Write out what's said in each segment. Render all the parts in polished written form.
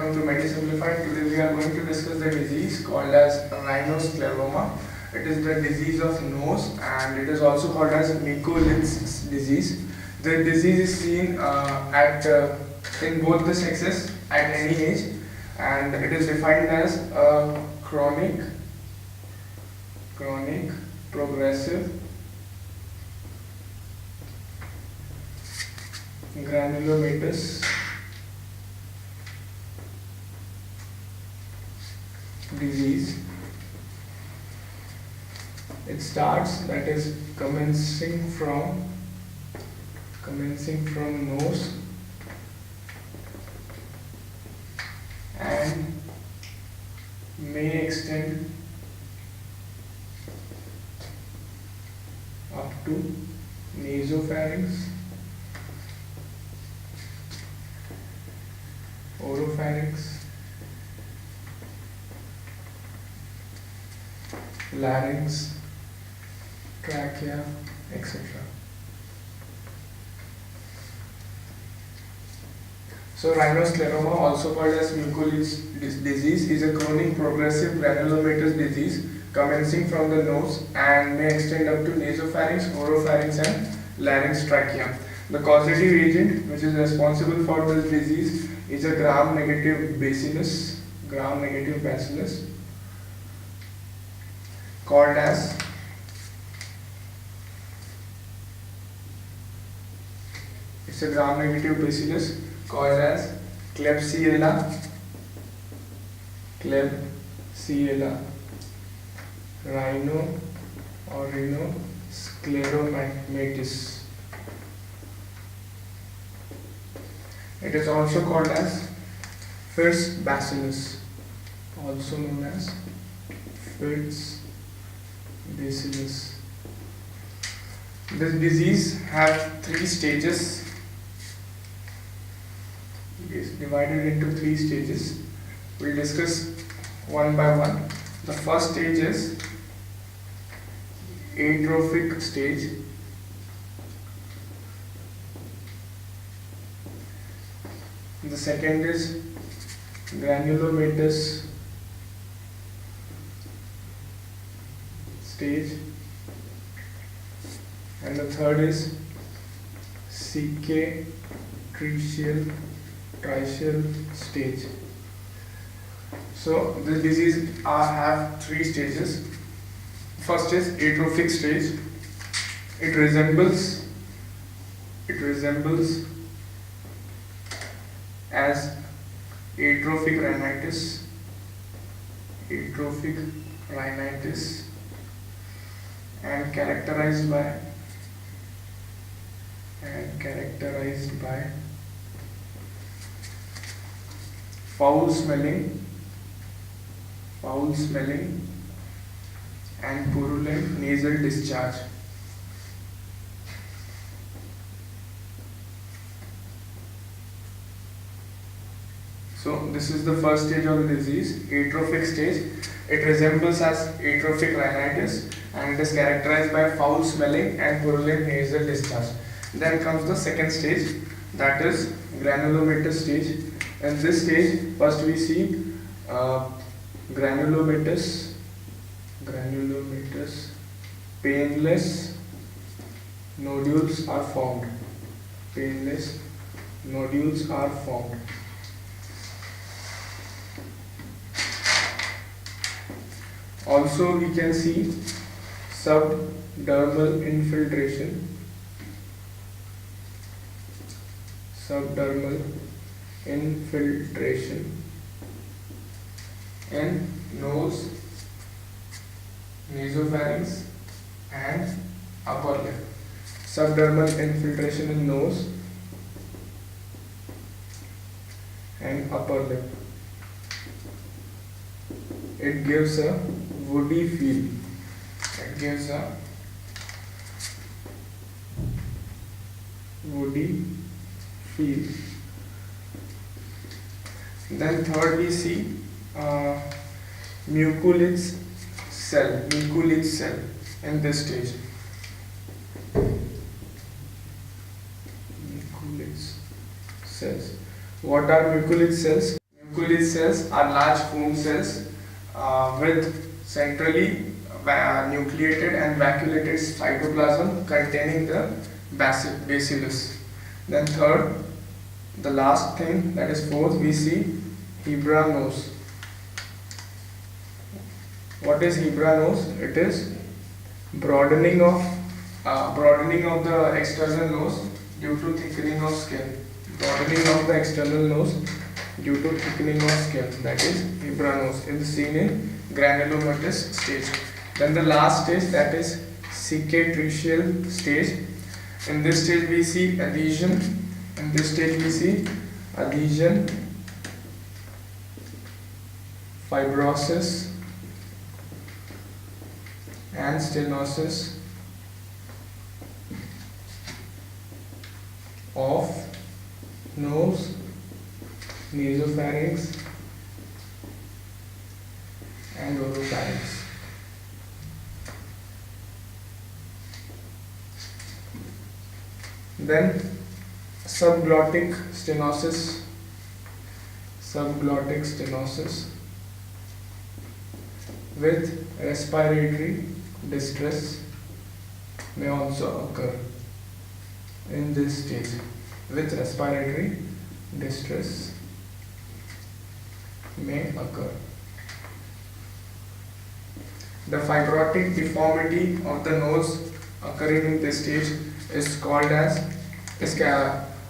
welcome to MediSimplified. Today we are going to discuss the disease called as rhinoscleroma. It is the disease of nose and it is also called as Mikulicz disease. The disease is seen in both the sexes at any age, and it is defined as a chronic progressive granulomatous disease. It starts, that is, commencing from nose and may extend up to nasopharynx, oropharynx, larynx, trachea, etc. So rhinoscleroma, also called as Mikulicz disease, is a chronic progressive granulomatous disease commencing from the nose and may extend up to nasopharynx, oropharynx and larynx, trachea. The causative agent which is responsible for this disease is a gram-negative bacillus called as Klebsiella rhinoscleromatis. It is also called as Fitz bacillus, also known as Fitz bacillus. This disease has 3 stages. It is divided into 3 stages. We'll discuss one by one. The first stage is atrophic stage. The second is granulomatous stage, and the third is cicatricial stage. So this disease have 3 stages. First is atrophic stage. It resembles as atrophic rhinitis and characterized by foul smelling and purulent nasal discharge. So this is the first stage of the disease, atrophic stage. It resembles as atrophic rhinitis and it is characterized by foul smelling and purulent nasal discharge. Then comes the second stage, that is granulomatous stage. In this stage, first we see granulomatous, painless nodules are formed. Also, we can see subdermal infiltration in nose, nasopharynx and upper lip. Subdermal infiltration in nose and upper lip. It gives a woody feel. Then third we see Mikulicz cell in this stage. Mikulicz cells. What are Mikulicz cells? Mucoid cells are large foam cells with centrally nucleated and vacuolated cytoplasm containing the bacillus. Then third, the last thing, that is fourth, we see Hebra nose. What is Hebra nose? It is broadening of the external nose due to thickening of skin. Broadening of the external nose due to thickening of skin. That is Hebra nose. It is seen in granulomatous stage. Then the last stage, that is cicatricial stage. In this stage we see adhesion. In this stage we see adhesion, fibrosis and stenosis of nose, nasopharynx and oropharynx. Then subglottic stenosis with respiratory distress may also occur in this stage. With respiratory distress may occur. The fibrotic deformity of the nose occurring in this stage is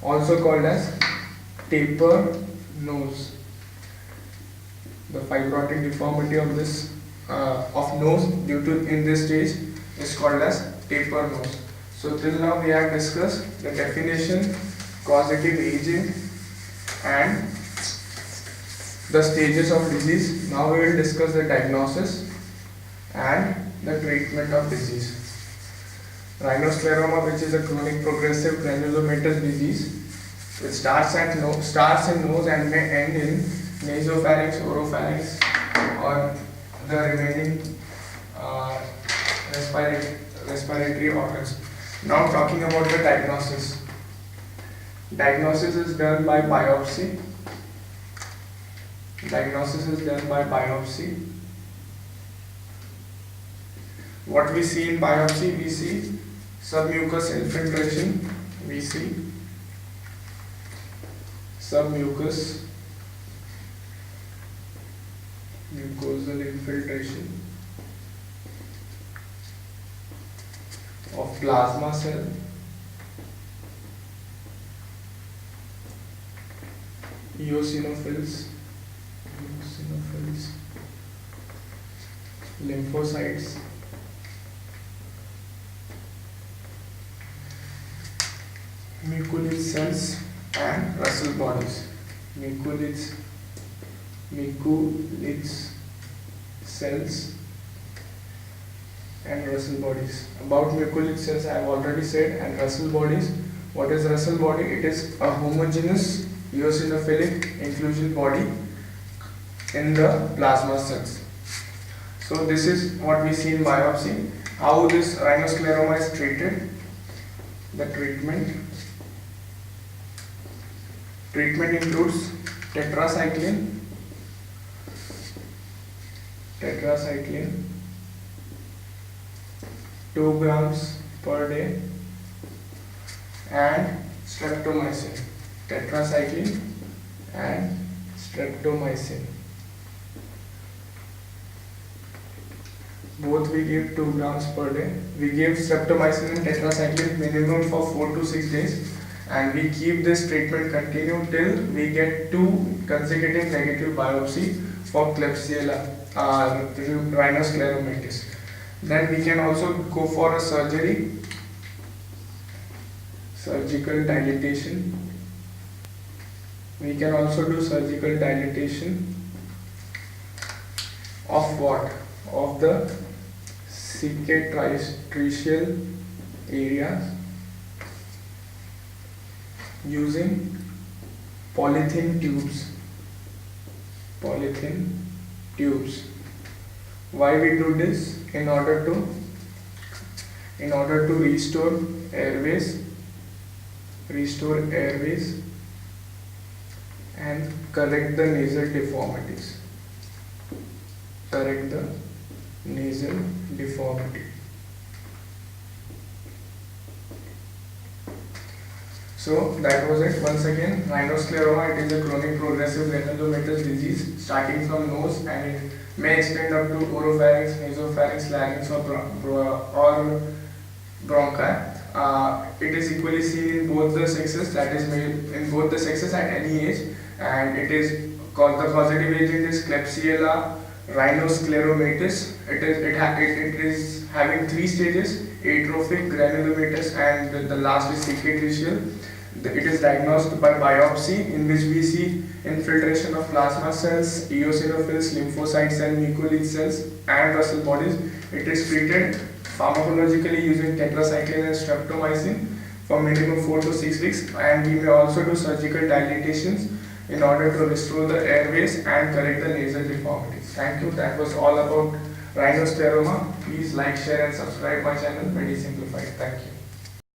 also called as taper nose. The fibrotic deformity of this of nose due to in this stage is called as taper nose. So till now we have discussed the definition, causative agent and the stages of disease. Now we will discuss the diagnosis and the treatment of disease. Rhinoscleroma, which is a chronic progressive granulomatous disease, which starts in nose and may end in nasopharynx, oropharynx, or the remaining respiratory organs. Now talking about the diagnosis. Diagnosis is done by biopsy. What we see in biopsy? We see submucous infiltration. We see submucous mucosal infiltration of plasma cell, eosinophils, lymphocytes, Mucoid cells and Russell bodies. Mucoid cells and Russell bodies. About Mucoid cells I have already said, and Russell bodies. What is Russell body? It is a homogeneous eosinophilic inclusion body in the plasma cells. So this is what we see in biopsy. How this rhinoscleroma is treated. The treatment includes tetracycline 2 grams per day and streptomycin. Tetracycline and streptomycin. Both we give 2 grams per day. We give streptomycin and tetracycline minimum for 4 to 6 days, and we keep this treatment continue till we get 2 consecutive negative biopsy for Klebsiella rhinoscleromatis. Then we can also go for a surgical dilatation. We can also do surgical dilatation of what? Of the cicatricial areas using polythene tubes. Why we do this? In order to restore airways and correct the nasal deformities. Correct the nasal deformity. So that was it. Once again, rhinoscleroma, it is a chronic progressive granulomatous disease starting from nose, and it may extend up to oropharynx, nasopharynx, larynx, or bronchi. It is equally seen in both the sexes, that is male in both the sexes at any age, and it is called, the causative agent is Klebsiella rhinoscleromatis. It is having three stages: atrophic, granulomatous, and the last is cicatricial. It is diagnosed by biopsy, in which we see infiltration of plasma cells, eosinophils, lymphocytes, and mucoid cells, and Russell bodies. It is treated pharmacologically using tetracycline and streptomycin for minimum 4 to 6 weeks, and we may also do surgical dilatations in order to restore the airways and correct the nasal deformities. Thank you. That was all about rhinoscleroma. Please like, share, and subscribe my channel, Medi Simplified. Thank you.